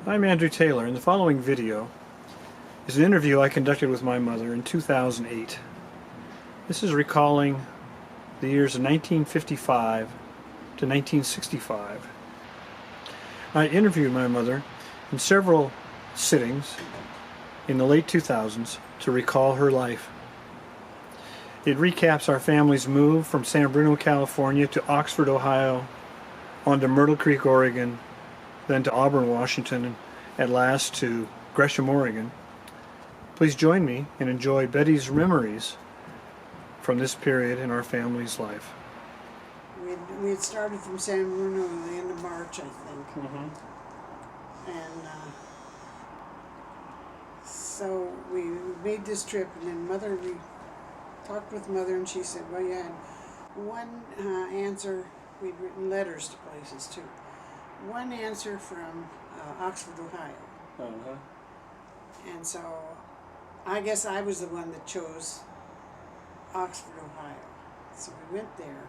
I'm Andrew Taylor, and the following video is an interview I conducted with my mother in 2008. This is recalling the years of 1955 to 1965. I interviewed my mother in several sittings in the late 2000s to recall her life. It recaps our family's move from San Bruno, California to Oxford, Ohio, on to Myrtle Creek, Oregon, then to Auburn, Washington, and at last to Gresham, Oregon. Please join me and enjoy Betty's memories from this period in our family's life. We had started from San Bruno at the end of March, I think. And so we made this trip, and then we talked with Mother, and she said, well, you had one answer. We'd written letters to places, too. One answer from Oxford, Ohio. And so I guess I was the one that chose Oxford, Ohio. So we went there.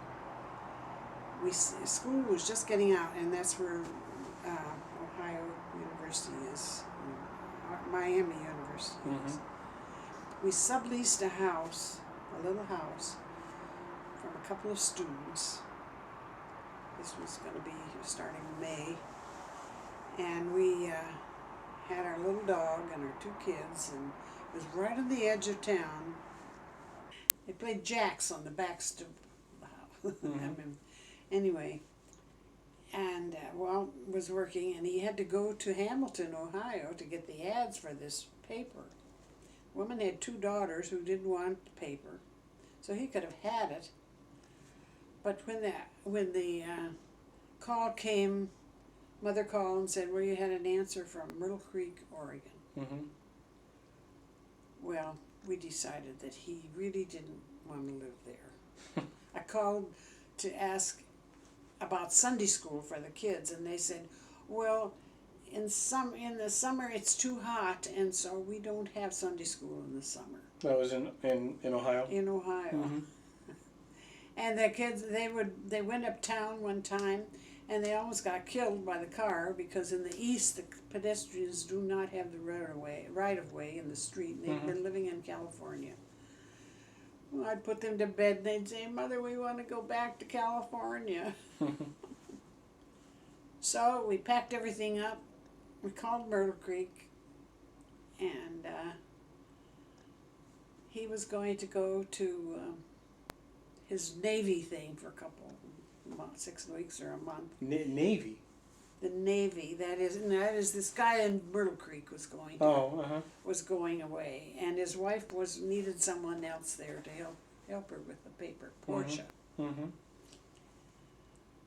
School was just getting out, and that's where Ohio University is, Miami University is. We subleased a little house, from a couple of students. This was going to be starting in May. And we had our little dog and our two kids, and it was right on the edge of town. They played jacks on the back stoop of the house. Anyway, and was working, and he had to go to Hamilton, Ohio to get the ads for this paper. Woman had two daughters who didn't want the paper, so he could have had it. But when the call came, Mother called and said, well, you had an answer from Myrtle Creek, Oregon. Well, we decided that he really didn't want to live there. I called to ask about Sunday school for the kids, and they said, well, in the summer it's too hot, and so we don't have Sunday school in the summer. That was in Ohio? In Ohio. And the kids, they went uptown one time, and they almost got killed by the car, because in the east the pedestrians do not have the right of way in the street. They've been living in California. Well, I'd put them to bed, and they'd say, Mother, we want to go back to California. So we packed everything up. We called Myrtle Creek, and he was going to go to his Navy thing for a couple, 6 weeks or a month. Navy? The Navy, that is this guy in Myrtle Creek was going was going away, and his wife needed someone else there to help her with the paper, Portia.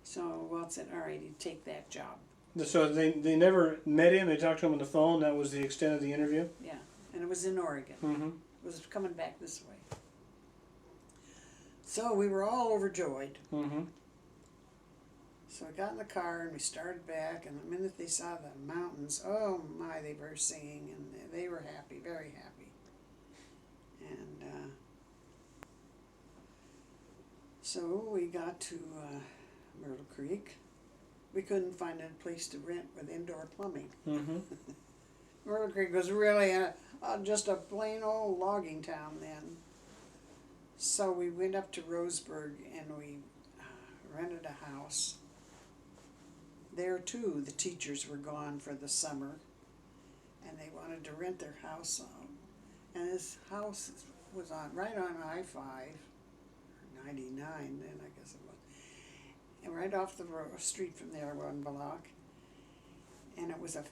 So Walt said, all right, he'd take that job. So they never met him, they talked to him on the phone, that was the extent of the interview? Yeah, and it was in Oregon. It was coming back this way. So we were all overjoyed. So we got in the car and we started back, and the minute they saw the mountains, oh my, they were singing, and they were happy, very happy. And so we got to Myrtle Creek. We couldn't find a place to rent with indoor plumbing. Myrtle Creek was really just a plain old logging town then. So we went up to Roseburg, and we rented a house. There too, the teachers were gone for the summer, and they wanted to rent their house out. And this house was right on I-5, or 99 then I guess it was, and right off the street from there, one block. And it was a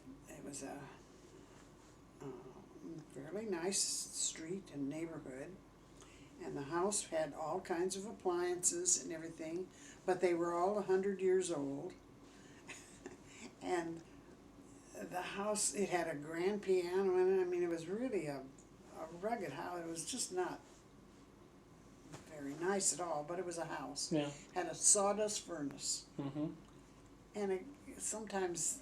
fairly nice street and neighborhood. And the house had all kinds of appliances and everything, but they were all 100 years old. And the house, it had a grand piano in it. I mean, it was really a rugged house. It was just not very nice at all, but it was a house. Yeah. Had a sawdust furnace. And sometimes,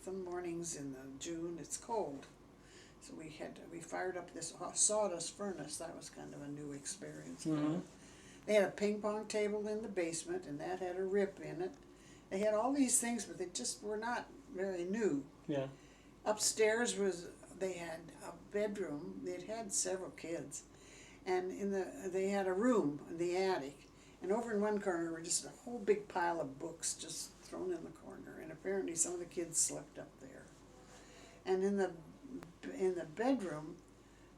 some mornings in June, it's cold. So we fired up this sawdust furnace. That was kind of a new experience. They had a ping pong table in the basement, and that had a rip in it. They had all these things, but they just were not very new. Yeah. Upstairs they had a bedroom. They'd had several kids, and they had a room in the attic, and over in one corner were just a whole big pile of books just thrown in the corner. And apparently some of the kids slept up there. And in the bedroom,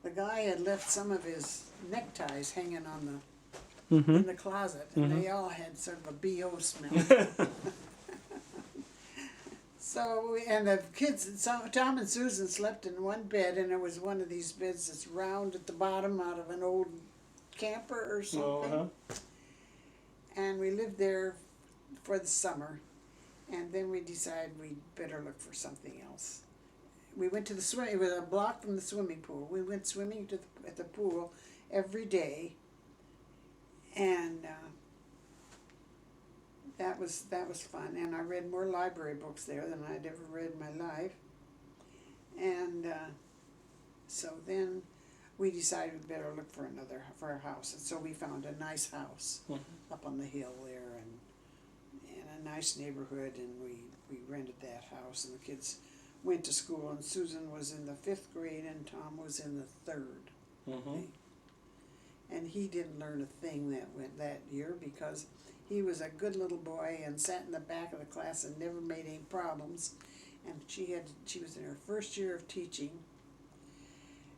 the guy had left some of his neckties hanging on in the closet, and they all had sort of a BO smell. So, and the kids, Tom and Susan slept in one bed, and it was one of these beds that's round at the bottom out of an old camper or something. And we lived there for the summer, and then we decided we'd better look for something else. We went to the swim. It was a block from the swimming pool. We went swimming at the pool every day, and that was fun. And I read more library books there than I'd ever read in my life. And so then we decided we'd better look for a house. And so we found a nice house up on the hill there, and in a nice neighborhood. And we rented that house, and the kids went to school, and Susan was in the 5th grade and Tom was in the 3rd. And he didn't learn a thing that year because he was a good little boy and sat in the back of the class and never made any problems. And she was in her 1st year of teaching,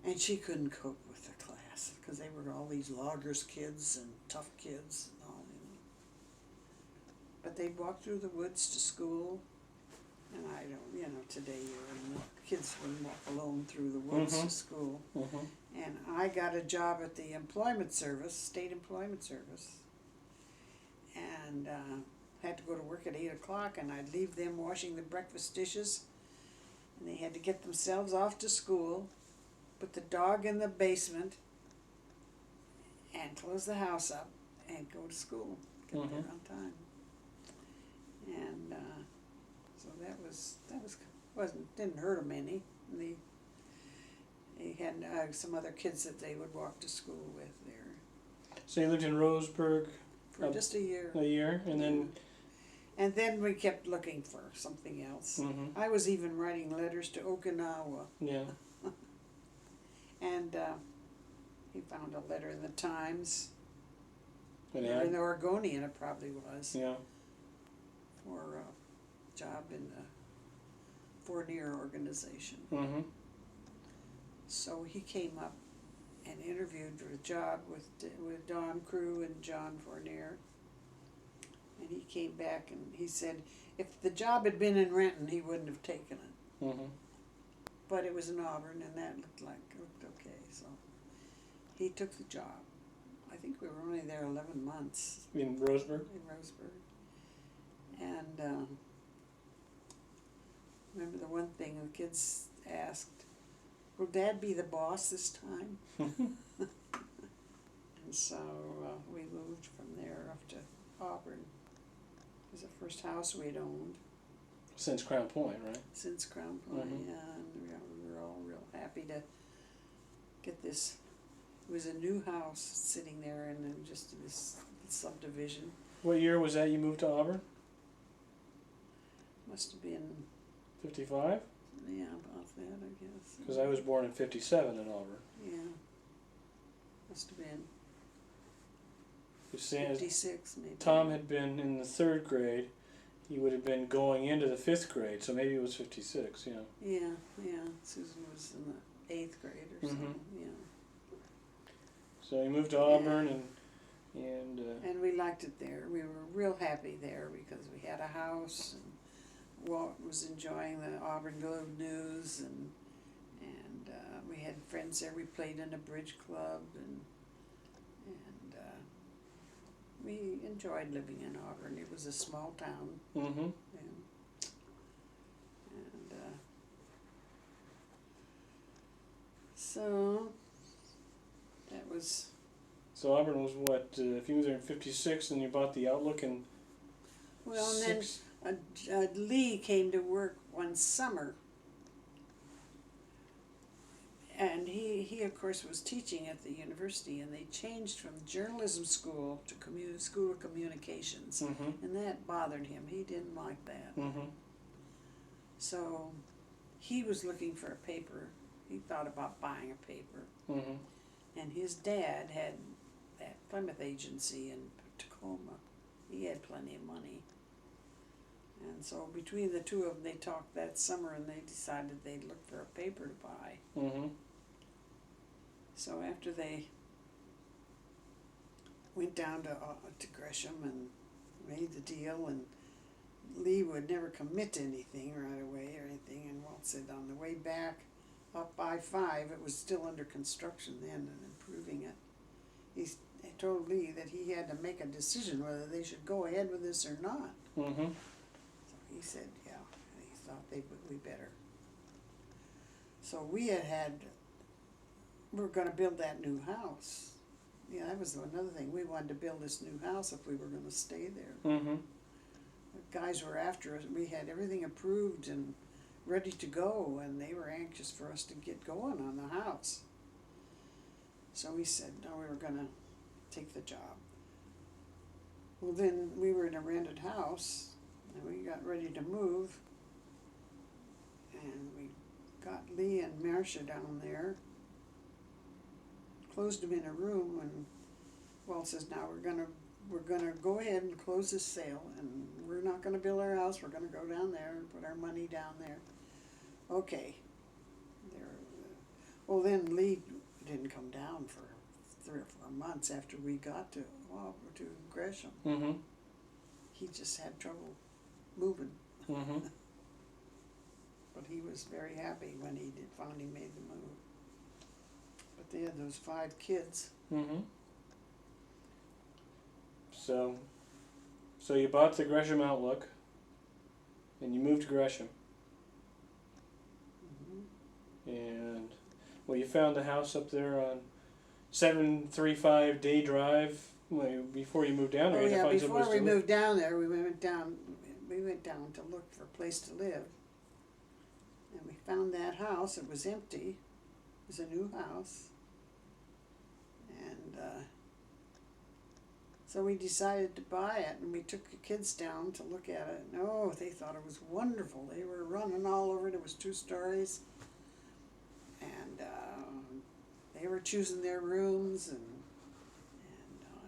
and she couldn't cope with the class because they were all these loggers kids and tough kids and all. But they walked through the woods to school. And I don't, today kids wouldn't walk alone through the woods to school. And I got a job at the employment service, state employment service, and had to go to work at 8 o'clock, and I'd leave them washing the breakfast dishes, and they had to get themselves off to school, put the dog in the basement, and close the house up, and go to school, get there on time. And so didn't hurt them any. They had some other kids that they would walk to school with there. So you lived in Roseburg for just a year. And then we kept looking for something else. I was even writing letters to Okinawa. Yeah. And he found a letter in the Times. Or in the Oregonian, it probably was. Yeah. For a job in the Fournier organization. So he came up and interviewed for a job with Don Crew and John Fournier. And he came back and he said if the job had been in Renton, he wouldn't have taken it. But it was in Auburn, and that looked okay. So he took the job. I think we were only there 11 months. In Roseburg? In Roseburg. And remember the one thing the kids asked, will Dad be the boss this time? And so we moved from there up to Auburn. It was the first house we'd owned. Since Crown Point, right? Since Crown Point, yeah. And we were all real happy to get this. It was a new house sitting there in just this subdivision. What year was that you moved to Auburn? Must have been 55? Yeah, about that, I guess. Because I was born in 57 in Auburn. Yeah. Must have been 56 maybe. Tom had been in the 3rd grade. He would have been going into the 5th grade, so maybe it was 56, yeah. Yeah. Susan was in the 8th grade or something, yeah. So you moved to Auburn, and and we liked it there. We were real happy there because we had a house, and Walt was enjoying the Auburn Globe News, and we had friends there. We played in a bridge club, and we enjoyed living in Auburn. It was a small town. And so that was. So Auburn was what? If you were there in 56, and you bought the Outlook in. Well, and then Lee came to work one summer, and he of course was teaching at the university, and they changed from journalism school to school of communications, and that bothered him. He didn't like that. So he was looking for a paper. He thought about buying a paper. Mm-hmm. And his dad had that Plymouth agency in Tacoma. He had plenty of money. And so between the two of them, they talked that summer and they decided they'd look for a paper to buy. Mm-hmm. So after they went down to Gresham and made the deal, and Lee would never commit to anything right away or anything, and Walt said on the way back up I-5, it was still under construction then and improving it. He told Lee that he had to make a decision whether they should go ahead with this or not. Mm-hmm. So he said, yeah, he thought we better. So we we were going to build that new house. Yeah, that was another thing. We wanted to build this new house if we were going to stay there. Mm-hmm. The guys were after us. We had everything approved and ready to go, and they were anxious for us to get going on the house. So we said, no, we were going to take the job. Well, then we were in a rented house, and we got ready to move, and we got Lee and Marcia down there, closed them in a room, and Walt says, now we're gonna go ahead and close this sale, and we're not gonna build our house, we're gonna go down there and put our money down there. Okay. Well, then Lee didn't come down for 3 or 4 months after we got to Gresham. Mm-hmm. He just had trouble moving. Mm-hmm. But he was very happy when he finally made the move. But they had those 5 kids. Mm-hmm. So you bought the Gresham Outlook, and you moved to Gresham, Mm-hmm. and you found a house up there on 735 Day Drive. Before you moved down there, Oh you had yeah, to find before someplace we to live. moved down there, we went down to look for a place to live. And we found that house. It was empty. It was a new house. And so we decided to buy it, and we took the kids down to look at it. And oh, they thought it was wonderful. They were running all over it. It was 2 stories. And they were choosing their rooms and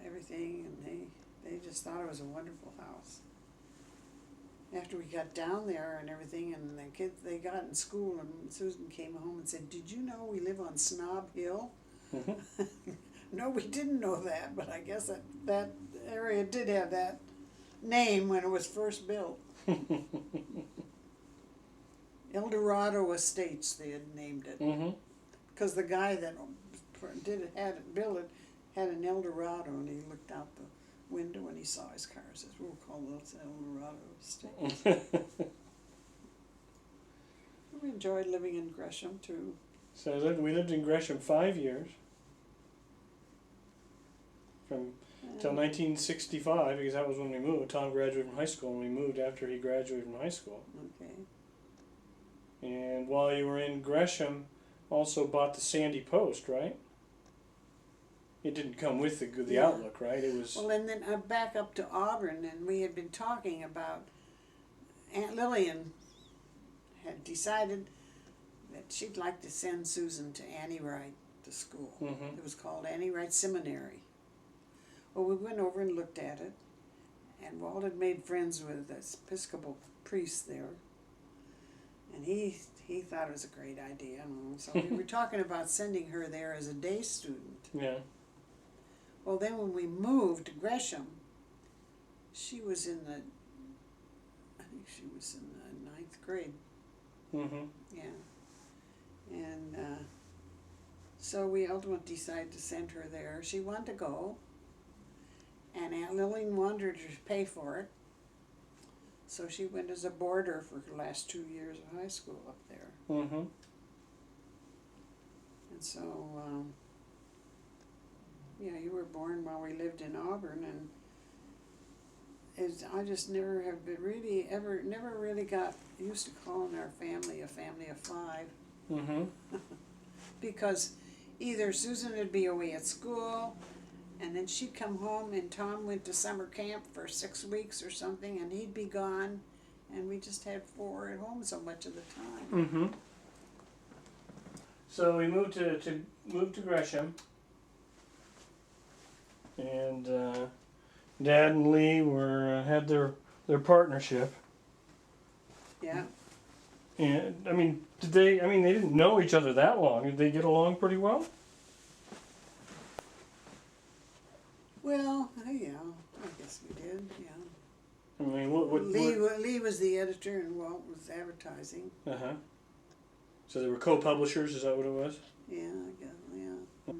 everything, and they just thought it was a wonderful house. After we got down there and everything, and the kids, they got in school, and Susan came home and said, did you know we live on Snob Hill? Mm-hmm. No, we didn't know that, but I guess that area did have that name when it was first built. Eldorado Estates, they had named it. Because the guy that had it built it had an Eldorado, and he looked out the window and he saw his car. He says, we'll call those Eldorado Estates. We enjoyed living in Gresham too. So we lived in Gresham 5 years, from till 1965, because that was when we moved. Tom graduated from high school, and we moved after he graduated from high school. Okay. And while you were in Gresham, also bought the Sandy Post, right? It didn't come with the Yeah. Outlook, right? It was. Well, and then back up to Auburn, and we had been talking about Aunt Lillian had decided that she'd like to send Susan to Annie Wright to school. Mm-hmm. It was called Annie Wright Seminary. Well, we went over and looked at it, and Walt had made friends with this Episcopal priest there, and he thought it was a great idea. And so we were talking about sending her there as a day student. Yeah. Well, then when we moved to Gresham, she was in the 9th grade. Mm-hmm. Yeah. And so we ultimately decided to send her there. She wanted to go, and Aunt Lillian wanted her to pay for it. So she went as a boarder for the last 2 years of high school up there. Mm-hmm. And so, yeah, you were born while we lived in Auburn, and I just never really got used to calling our family a family of 5. Mm-hmm. Because either Susan would be away at school, and then she'd come home, and Tom went to summer camp for 6 weeks or something, and he'd be gone, and we just had 4 at home so much of the time. Mm-hmm. So we moved to Gresham, and Dad and Lee had their partnership. Yeah. And I mean, they didn't know each other that long. Did they get along pretty well? Well, yeah, I guess we did. Yeah. I mean, what Lee was the editor and Walt was advertising. Uh-huh. So they were co-publishers, is that what it was? Yeah, I guess, yeah.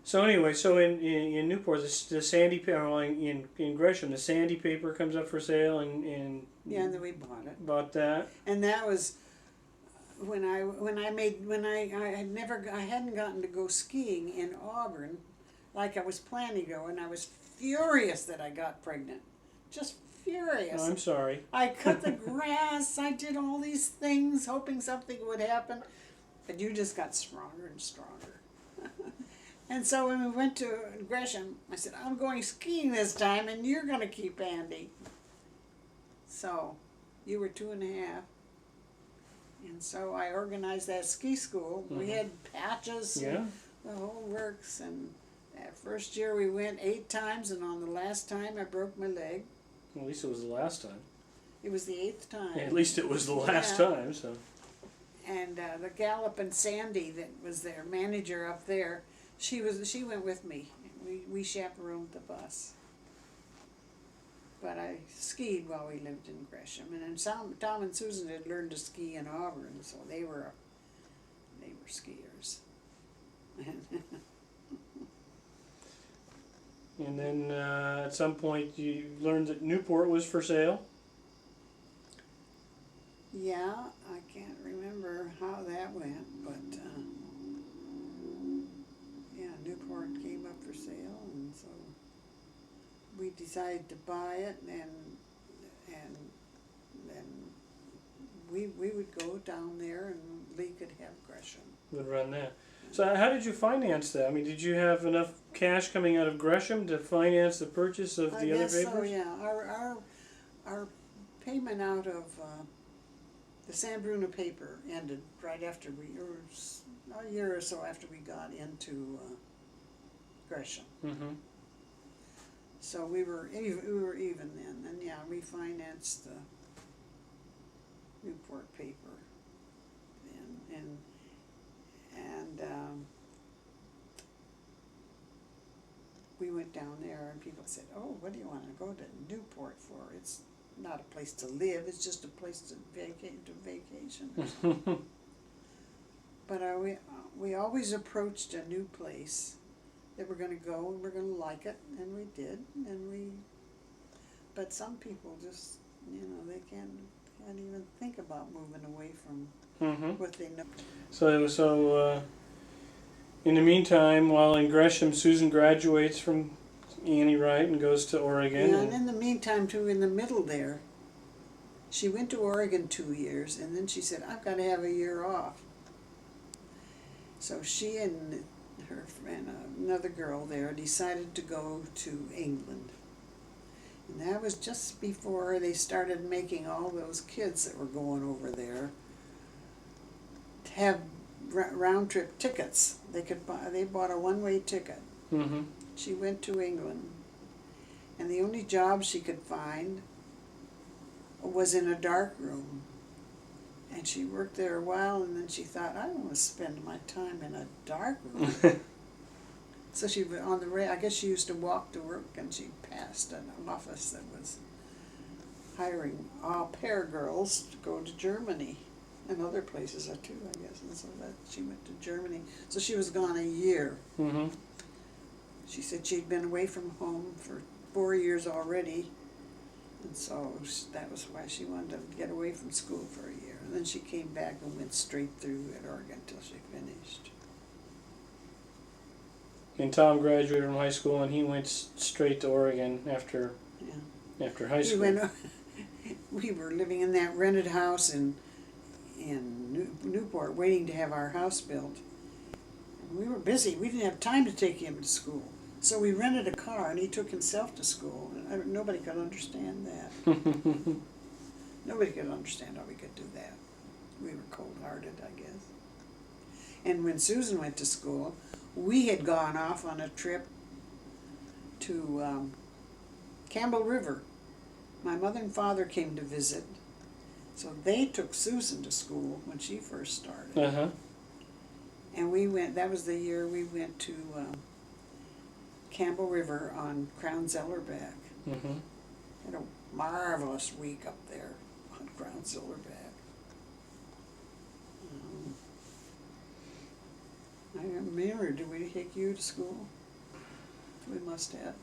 So anyway, so in Newport, the Sandy paper, in Gresham, the Sandy paper comes up for sale, and Yeah, and then we bought it. bought that. And that was when I hadn't gotten to go skiing in Auburn like I was planning to go, and I was furious that I got pregnant. Just furious. Oh, I'm sorry. I cut the grass, I did all these things hoping something would happen, but you just got stronger and stronger. And so when we went to Gresham, I said, I'm going skiing this time and you're going to keep Andy. So you were 2.5. And so I organized that ski school. Mm-hmm. We had patches, and the whole works. And that first year we went 8 times, and on the last time I broke my leg. Well, at least it was the last time. It was the 8th time. Yeah, at least it was the last time. So. And the Gallup and Sandy, that was their manager up there, she went with me. We chaperoned the bus. But I skied while we lived in Gresham, and then Tom and Susan had learned to ski in Auburn, so they were skiers. And then at some point you learned that Newport was for sale. Yeah, I can't remember how that went, but yeah, Newport came up for sale, and so we decided to buy it, and then we would go down there, and Lee could have Gresham. Would run that. So how did you finance that? I mean, did you have enough cash coming out of Gresham to finance the purchase of the other papers? So, yeah. Our payment out of the San Bruno paper ended right after a year or so after we got into Gresham. Mm-hmm. So we were even then, and yeah, we financed the Newport paper, and we went down there, and people said, "Oh, what do you want to go to Newport for? It's not a place to live; it's just a place to vacation." Or something." But we always approached a new place that we're going to go and we're going to like it, and we did, but some people just, they can't even think about moving away from what they know. So in the meantime, while in Gresham, Susan graduates from Annie Wright and goes to Oregon. Yeah, and in the meantime, too, in the middle there, she went to Oregon 2 years, and then she said, I've got to have a year off. So she and her friend, another girl there, decided to go to England. And that was just before they started making all those kids that were going over there to have round-trip tickets. They bought a one-way ticket. Mm-hmm. She went to England, and the only job she could find was in a dark room. And she worked there a while, and then she thought, I don't want to spend my time in a dark room. So she was on the I guess she used to walk to work, and she passed an office that was hiring au pair girls to go to Germany and other places too, I guess. And so that she went to Germany. So she was gone a year. Mm-hmm. She said she'd been away from home for 4 years already, and so that was why she wanted to get away from school for a year. And then she came back and went straight through at Oregon till she finished. And Tom graduated from high school, and he went straight to Oregon after high school. We were living in that rented house in Newport, waiting to have our house built. And we were busy. We didn't have time to take him to school. So we rented a car, and he took himself to school. And nobody could understand that. Nobody could understand how we could do that. We were cold-hearted, I guess. And when Susan went to school, we had gone off on a trip to Campbell River. My mother and father came to visit, so they took Susan to school when she first started. Uh-huh. And we went, that was the year we went to Campbell River on Crown Zellerback. Mm-hmm. Had a marvelous week up there on Crown Silverback. I don't remember, did we take you to school? We must have.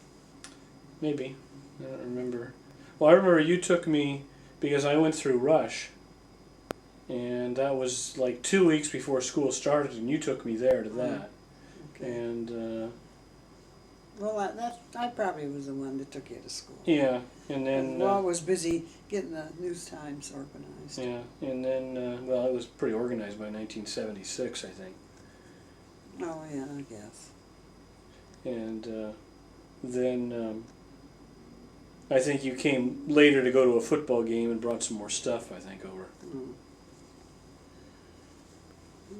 Maybe. I don't remember. Well, I remember you took me because I went through Rush. And that was like 2 weeks before school started, and you took me there to that. Okay. And Well, I probably was the one that took you to school. yeah, and then Wall was busy getting the news times organized. yeah, and then well, it was pretty organized by 1976, I think. Oh yeah, I guess. And then I think you came later to go to a football game and brought some more stuff, I think, over. Mm.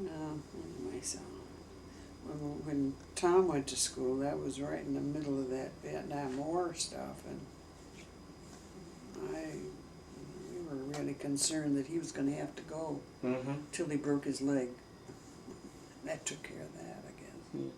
No, anyway, so when Tom went to school, that was right in the middle of that Vietnam War stuff, and we were really concerned that he was going to have to go Mm-hmm. till he broke his leg. That took care of that, I guess. Yeah.